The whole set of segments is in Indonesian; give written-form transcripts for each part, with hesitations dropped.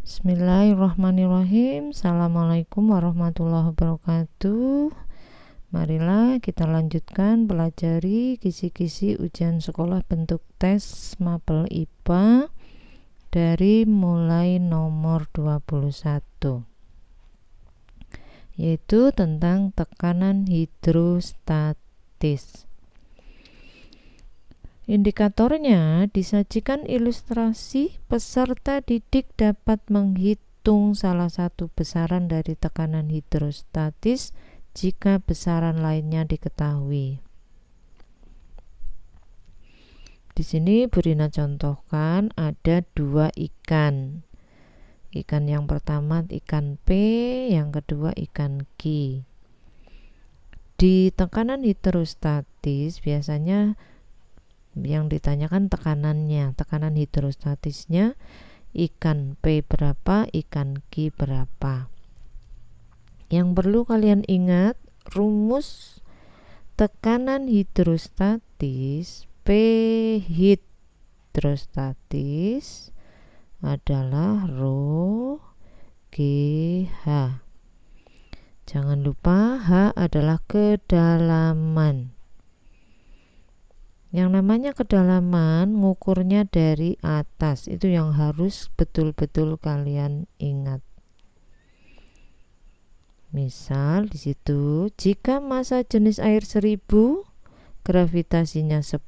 Bismillahirrahmanirrahim. Assalamualaikum warahmatullahi wabarakatuh. Marilah kita lanjutkan pelajari kisi-kisi ujian sekolah bentuk tes mapel IPA dari mulai nomor 21, yaitu tentang tekanan hidrostatis. Indikatornya disajikan ilustrasi. Peserta didik dapat menghitung salah satu besaran dari tekanan hidrostatis jika besaran lainnya diketahui. Di sini Bu Rina contohkan ada dua ikan. Ikan yang pertama ikan P, yang kedua ikan Q. Di tekanan hidrostatis biasanya yang ditanyakan tekanannya, tekanan hidrostatisnya ikan P berapa, ikan Q berapa. Yang perlu kalian ingat, rumus tekanan hidrostatis P hidrostatis adalah rho GH. Jangan lupa H adalah kedalaman. Yang namanya kedalaman ngukurnya dari atas, itu yang harus betul-betul kalian ingat. Misal di situ, jika massa jenis air 1000, gravitasinya 10,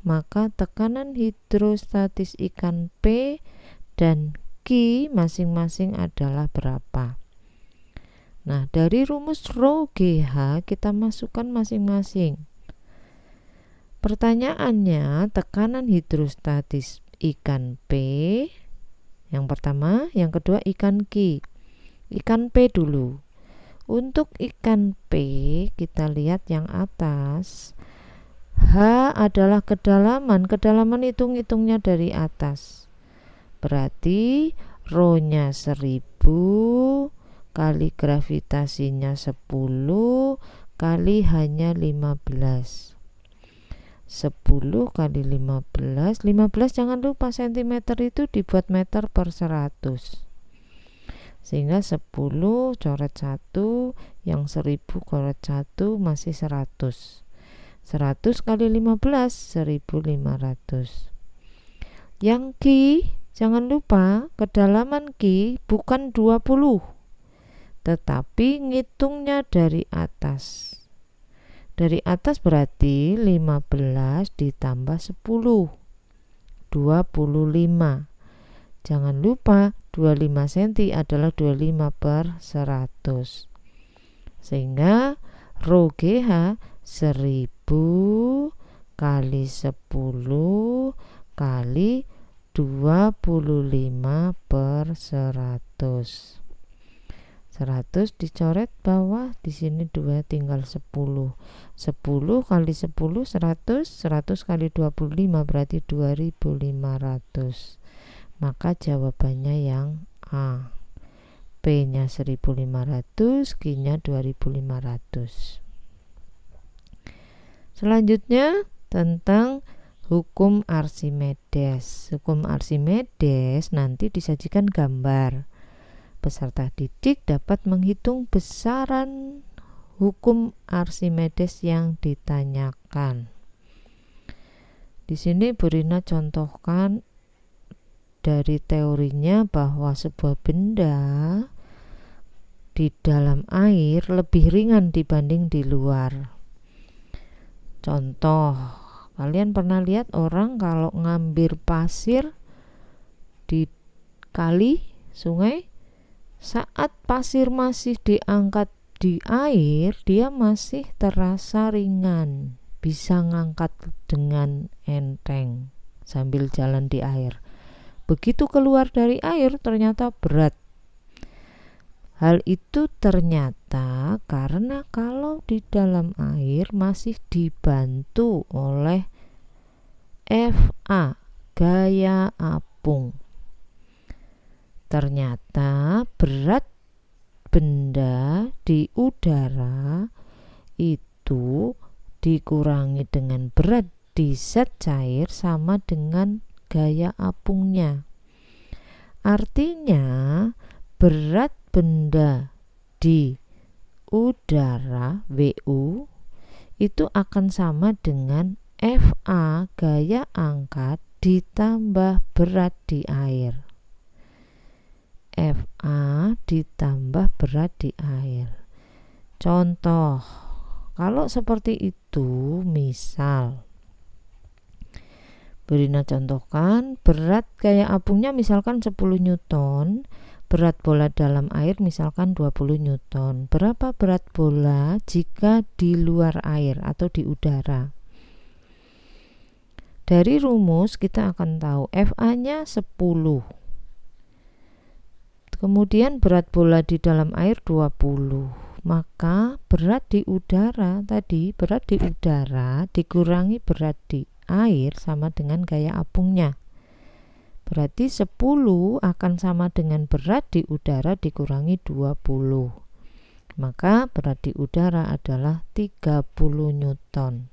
maka tekanan hidrostatis ikan P dan Q masing-masing adalah berapa? Nah, dari rumus rho GH kita masukkan masing-masing. Pertanyaannya, tekanan hidrostatis ikan P yang pertama, yang kedua ikan Q. Ikan P dulu. Untuk ikan P kita lihat yang atas. H adalah kedalaman. Kedalaman hitung-hitungnya dari atas. Berarti rho-nya 1000 kali gravitasinya 10 kali hanya 15. 10 kali 15 jangan lupa cm itu dibuat meter per 100, sehingga 10 coret 1, yang 1000 coret 1 masih 100 kali 15 1500. Yang Q, jangan lupa kedalaman Q bukan 20, tetapi ngitungnya dari atas. Dari atas berarti 15 ditambah 10, 25. Jangan lupa 25 cm adalah 25 per 100. Sehingga rho GH 1000 kali 10 kali 25 per 100. 100 dicoret bawah, di sini 2 tinggal 10. 10 kali 10 100, 100 kali 25 berarti 2500. Maka jawabannya yang A. P-nya 1500, Q-nya 2500. Selanjutnya tentang hukum Archimedes. Hukum Archimedes nanti disajikan gambar. Peserta didik dapat menghitung besaran hukum Archimedes yang ditanyakan. Di sini Bu Rina contohkan dari teorinya bahwa sebuah benda di dalam air lebih ringan dibanding di luar. Contoh, kalian pernah lihat orang kalau ngambil pasir di kali, sungai, saat pasir masih diangkat di air, dia masih terasa ringan, bisa ngangkat dengan enteng sambil jalan di air. Begitu keluar dari air ternyata berat. Hal itu ternyata karena kalau di dalam air masih dibantu oleh Fa, gaya apung. Ternyata berat benda di udara itu dikurangi dengan berat di zat cair sama dengan gaya apungnya. Artinya berat benda di udara WU itu akan sama dengan FA gaya angkat ditambah berat di air. FA ditambah berat di air. Contoh, kalau seperti itu, misal Berina contohkan, berat gaya apungnya misalkan 10 Newton, berat bola dalam air misalkan 20 Newton. Berapa berat bola jika di luar air atau di udara? Dari rumus kita akan tahu FA-nya 10. Kemudian berat bola di dalam air 20. Maka berat di udara tadi, berat di udara dikurangi berat di air sama dengan gaya apungnya. Berarti 10 akan sama dengan berat di udara dikurangi 20. Maka berat di udara adalah 30 Newton.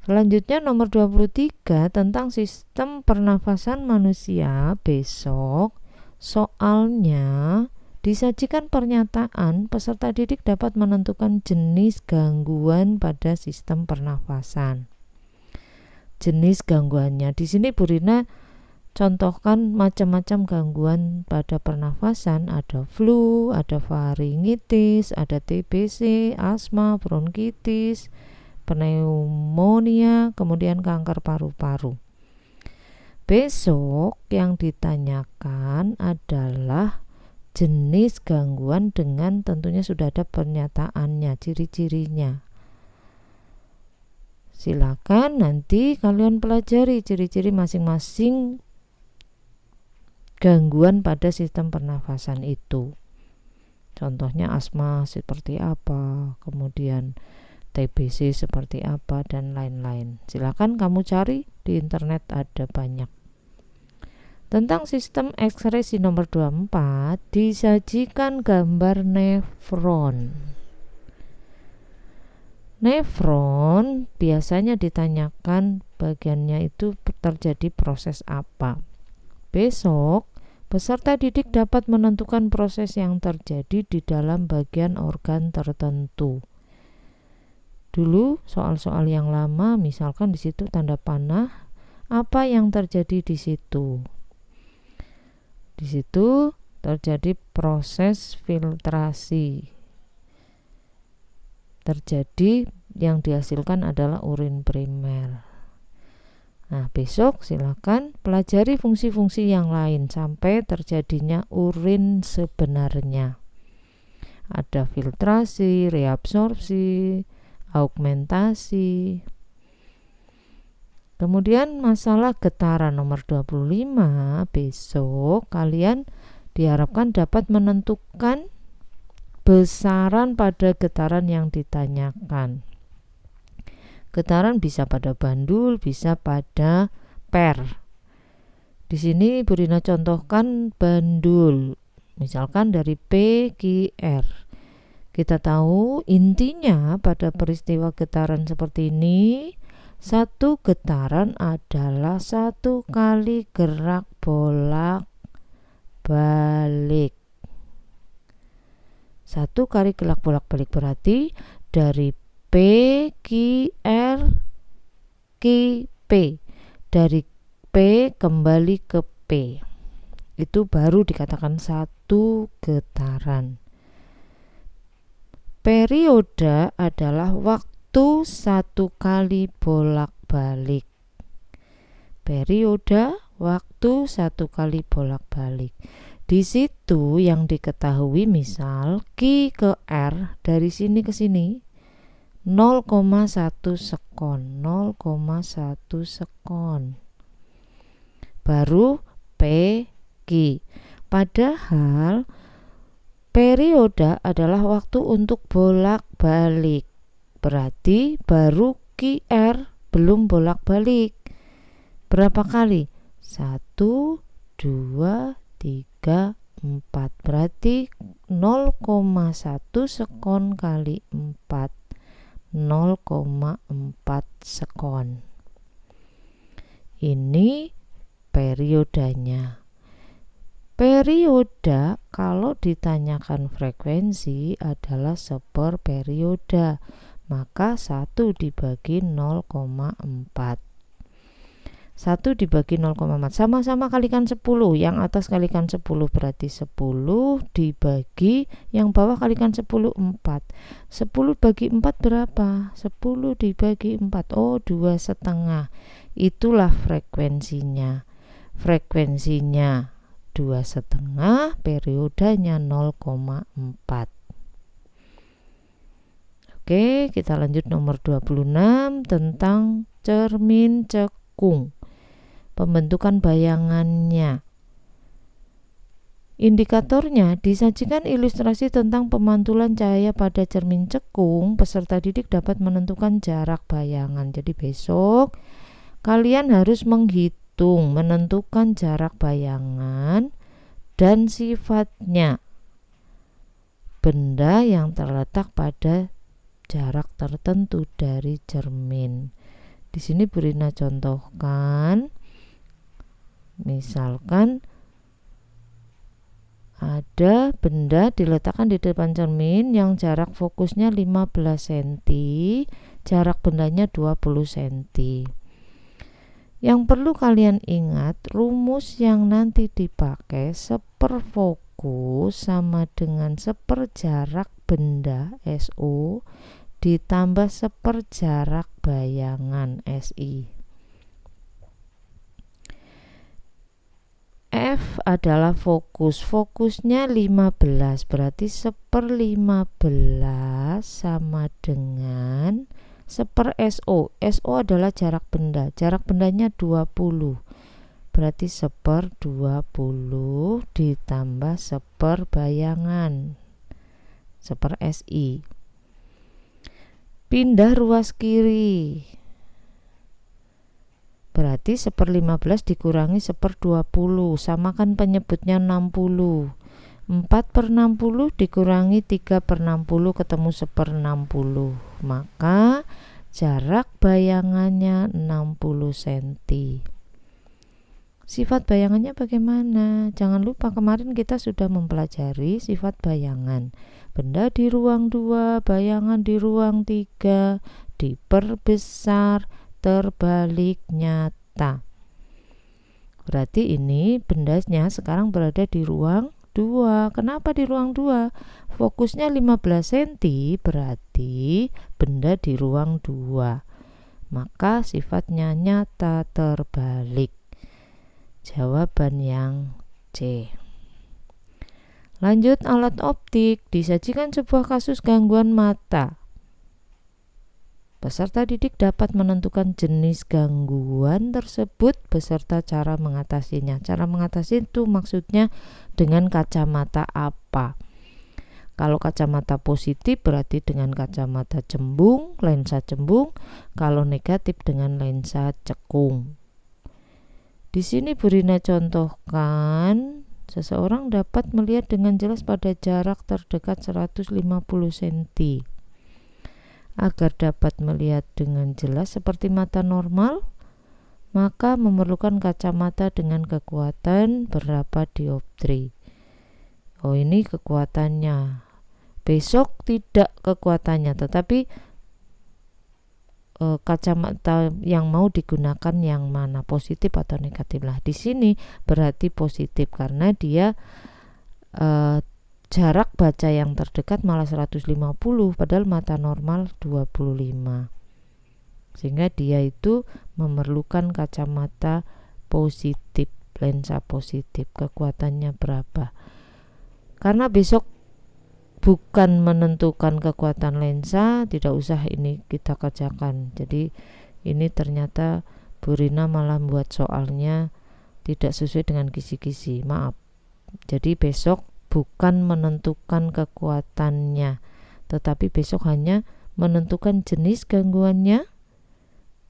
Selanjutnya nomor 23 tentang sistem pernafasan manusia. Besok soalnya disajikan pernyataan peserta didik dapat menentukan jenis gangguan pada sistem pernafasan. Jenis gangguannya. Di sini Bu Rina contohkan macam-macam gangguan pada pernafasan, ada flu, ada faringitis, ada TBC, asma, bronkitis, pneumonia, kemudian kanker paru-paru. Besok yang ditanyakan adalah jenis gangguan dengan tentunya sudah ada pernyataannya, ciri-cirinya. Silakan nanti kalian pelajari ciri-ciri masing-masing gangguan pada sistem pernafasan itu. Contohnya asma seperti apa, kemudian TBC seperti apa, dan lain-lain. Silakan kamu cari di internet, ada banyak. Tentang sistem ekskresi nomor 24 disajikan gambar nefron. Nefron biasanya ditanyakan bagiannya itu terjadi proses apa. Besok peserta didik dapat menentukan proses yang terjadi di dalam bagian organ tertentu. Dulu soal-soal yang lama misalkan di situ tanda panah, apa yang terjadi di situ? Di situ terjadi proses filtrasi. Terjadi yang dihasilkan adalah urin primer. Nah, besok silakan pelajari fungsi-fungsi yang lain sampai terjadinya urin sebenarnya. Ada filtrasi, reabsorpsi, augmentasi. Kemudian masalah getaran nomor 25, besok kalian diharapkan dapat menentukan besaran pada getaran yang ditanyakan. Getaran bisa pada bandul, bisa pada per. Di sini Bu Rina contohkan bandul, misalkan dari PQR. Kita tahu intinya pada peristiwa getaran seperti ini, satu getaran adalah satu kali gerak bolak balik. Satu kali gerak bolak-balik berarti dari P, Q, R, Q, P. Dari P kembali ke P. Itu baru dikatakan satu getaran. Periode adalah waktu satu kali bolak-balik. Periode waktu satu kali bolak-balik. Di situ yang diketahui misal Q ke R dari sini ke sini 0,1 sekon, 0,1 sekon. Baru PQ. Padahal periode adalah waktu untuk bolak-balik. Berarti baru QR belum bolak-balik. Berapa kali? 1, 2, 3, 4. Berarti 0,1 sekon kali 4. 0,4 sekon. Ini periodenya. Perioda kalau ditanyakan frekuensi adalah seperperioda, maka 1 dibagi 0,4. 1 dibagi 0,4 sama-sama kalikan 10, yang atas kalikan 10 berarti 10 dibagi yang bawah kalikan 10, 4. 10 bagi 4 berapa? 10 dibagi 4, oh 2,5. Itulah frekuensinya. Frekuensinya 2,5, periodenya 0,4. Oke, kita lanjut nomor 26 tentang cermin cekung. Pembentukan bayangannya. Indikatornya disajikan ilustrasi tentang pemantulan cahaya pada cermin cekung. Peserta didik dapat menentukan jarak bayangan. Jadi besok kalian harus menghitung, menentukan jarak bayangan dan sifatnya benda yang terletak pada jarak tertentu dari cermin. Di sini Bu Rina contohkan, misalkan ada benda diletakkan di depan cermin yang jarak fokusnya 15 cm, jarak bendanya 20 cm. Yang perlu kalian ingat, rumus yang nanti dipakai seperfokus sama dengan seperjarak benda SO ditambah seperjarak bayangan SI. F adalah fokus, fokusnya 15, berarti 1/15 sama dengan seper SO. SO adalah jarak benda, jarak bendanya 20, berarti 1/20 ditambah seper bayangan, seper SI. Pindah ruas kiri, berarti 1/15 dikurangi 1/20, samakan penyebutnya 60. 4/60 dikurangi 3/60 ketemu 1/60, maka jarak bayangannya 60 cm. Sifat bayangannya bagaimana? Jangan lupa kemarin kita sudah mempelajari sifat bayangan. Benda di ruang 2, bayangan di ruang 3, diperbesar, terbalik, nyata. Berarti ini bendanya sekarang berada di ruang 2. Kenapa di ruang 2? Fokusnya 15 cm, berarti benda di ruang 2. Maka sifatnya nyata, terbalik. Jawaban yang C. Lanjut, alat optik. Disajikan sebuah kasus gangguan mata. Peserta didik dapat menentukan jenis gangguan tersebut beserta cara mengatasinya. Cara mengatasi itu maksudnya dengan kacamata apa? Kalau kacamata positif berarti dengan kacamata cembung, lensa cembung. Kalau negatif dengan lensa cekung. Di sini Bu Rina contohkan, seseorang dapat melihat dengan jelas pada jarak terdekat 150 cm. Agar dapat melihat dengan jelas seperti mata normal, maka memerlukan kacamata dengan kekuatan berapa dioptri. Oh, ini kekuatannya. Besok tidak kekuatannya, tetapi kacamata yang mau digunakan yang mana, positif atau negatif. Lah di sini berarti positif karena dia jarak baca yang terdekat malah 150, padahal mata normal 25. Sehingga dia itu memerlukan kacamata positif, lensa positif. Kekuatannya berapa? Karena besok bukan menentukan kekuatan lensa, tidak usah ini kita kerjakan. Jadi ini ternyata Bu Rina malah membuat soalnya tidak sesuai dengan kisi-kisi. Maaf. Jadi besok bukan menentukan kekuatannya, tetapi besok hanya menentukan jenis gangguannya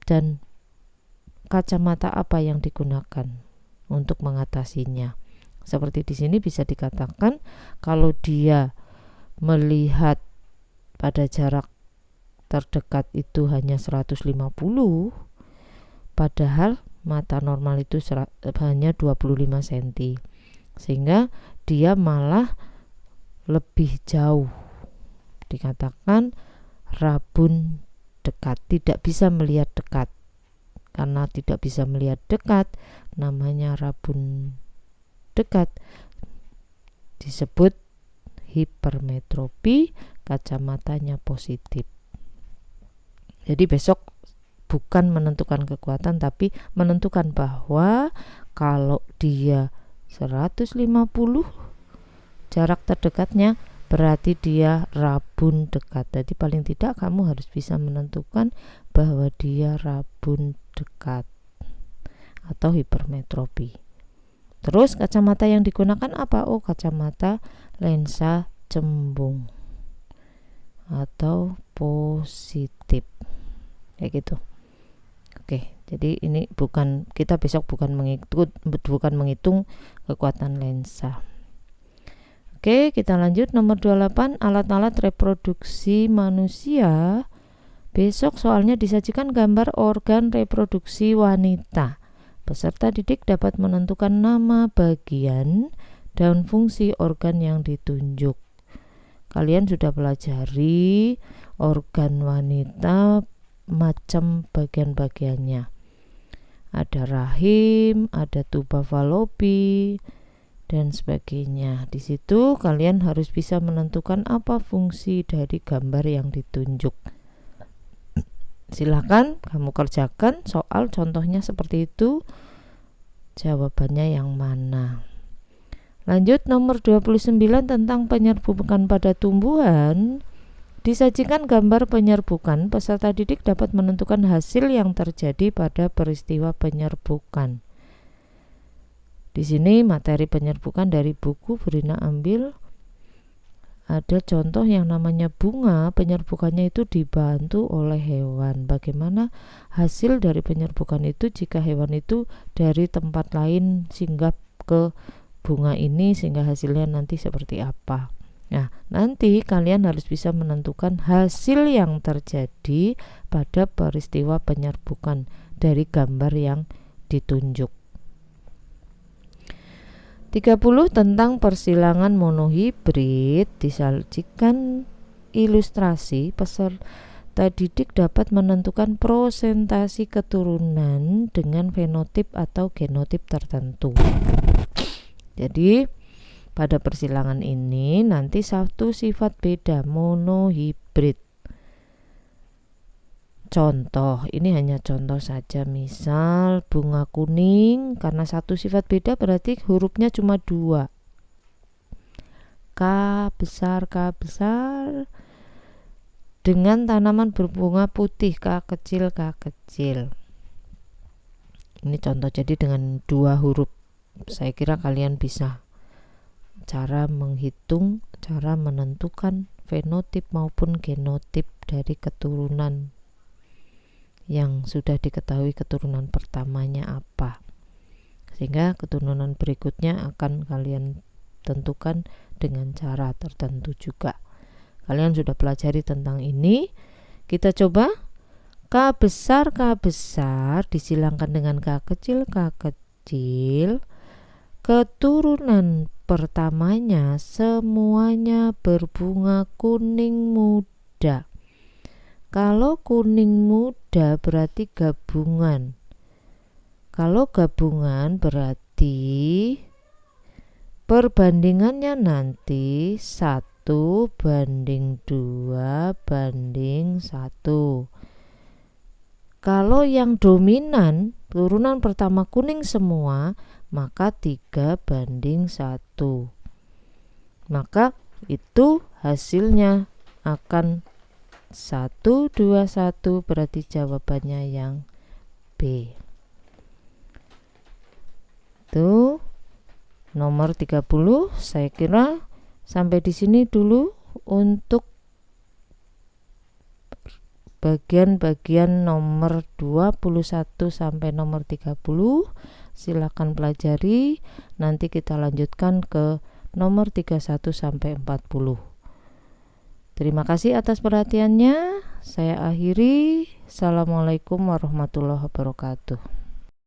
dan kacamata apa yang digunakan untuk mengatasinya. Seperti di sini bisa dikatakan kalau dia melihat pada jarak terdekat itu hanya 150, padahal mata normal itu hanya 25 cm. sehingga dia malah lebih jauh. Dikatakan rabun dekat, tidak bisa melihat dekat. Karena tidak bisa melihat dekat, namanya rabun dekat, disebut hipermetropi, kacamatanya positif. Jadi besok bukan menentukan kekuatan, tapi menentukan bahwa kalau dia 150 jarak terdekatnya, berarti dia rabun dekat. Jadi paling tidak kamu harus bisa menentukan bahwa dia rabun dekat atau hipermetropi. Terus kacamata yang digunakan apa? Oh, kacamata lensa cembung atau positif, kayak gitu. Oke, jadi ini kita besok bukan menghitung kekuatan lensa. Oke, kita lanjut nomor 28, alat-alat reproduksi manusia. Besok soalnya disajikan gambar organ reproduksi wanita. Peserta didik dapat menentukan nama, bagian, dan fungsi organ yang ditunjuk. Kalian sudah pelajari organ wanita, macam bagian-bagiannya. Ada rahim, ada tuba falopi, dan sebagainya. Di situ kalian harus bisa menentukan apa fungsi dari gambar yang ditunjuk. Silakan kamu kerjakan soal contohnya seperti itu. Jawabannya yang mana? Lanjut nomor 29 tentang penyerbukan pada tumbuhan. Disajikan gambar penyerbukan, peserta didik dapat menentukan hasil yang terjadi pada peristiwa penyerbukan. Di sini materi penyerbukan dari buku Brina ambil. Ada contoh yang namanya bunga, penyerbukannya itu dibantu oleh hewan. Bagaimana hasil dari penyerbukan itu jika hewan itu dari tempat lain singgah ke bunga ini, sehingga hasilnya nanti seperti apa. Nah, nanti kalian harus bisa menentukan hasil yang terjadi pada peristiwa penyerbukan dari gambar yang ditunjuk. 30 tentang persilangan monohibrid. Disajikan ilustrasi, peserta didik dapat menentukan prosentasi keturunan dengan fenotip atau genotip tertentu. Jadi pada persilangan ini nanti satu sifat beda, monohibrid. Contoh, ini hanya contoh saja. Misal bunga kuning, karena satu sifat beda berarti hurufnya cuma 2. K besar dengan tanaman berbunga putih, K kecil. Ini contoh, jadi dengan 2 huruf. Saya kira kalian bisa cara menghitung, cara menentukan fenotip maupun genotip dari keturunan yang sudah diketahui keturunan pertamanya apa, sehingga keturunan berikutnya akan kalian tentukan dengan cara tertentu juga. Kalian sudah pelajari tentang ini. Kita coba. K besar disilangkan dengan K kecil. Keturunan pertamanya semuanya berbunga kuning muda. Kalau kuning muda berarti gabungan. Kalau gabungan berarti perbandingannya nanti 1:2:1. Kalau yang dominan turunan pertama kuning semua, maka 3:1. Maka itu hasilnya akan 1:2:1, berarti jawabannya yang B. Itu nomor 30. Saya kira sampai di sini dulu untuk bagian-bagian nomor 21 sampai nomor 30. Silakan pelajari. Nanti kita lanjutkan ke nomor 31 sampai 40. Terima kasih atas perhatiannya. Saya akhiri. Assalamualaikum warahmatullahi wabarakatuh.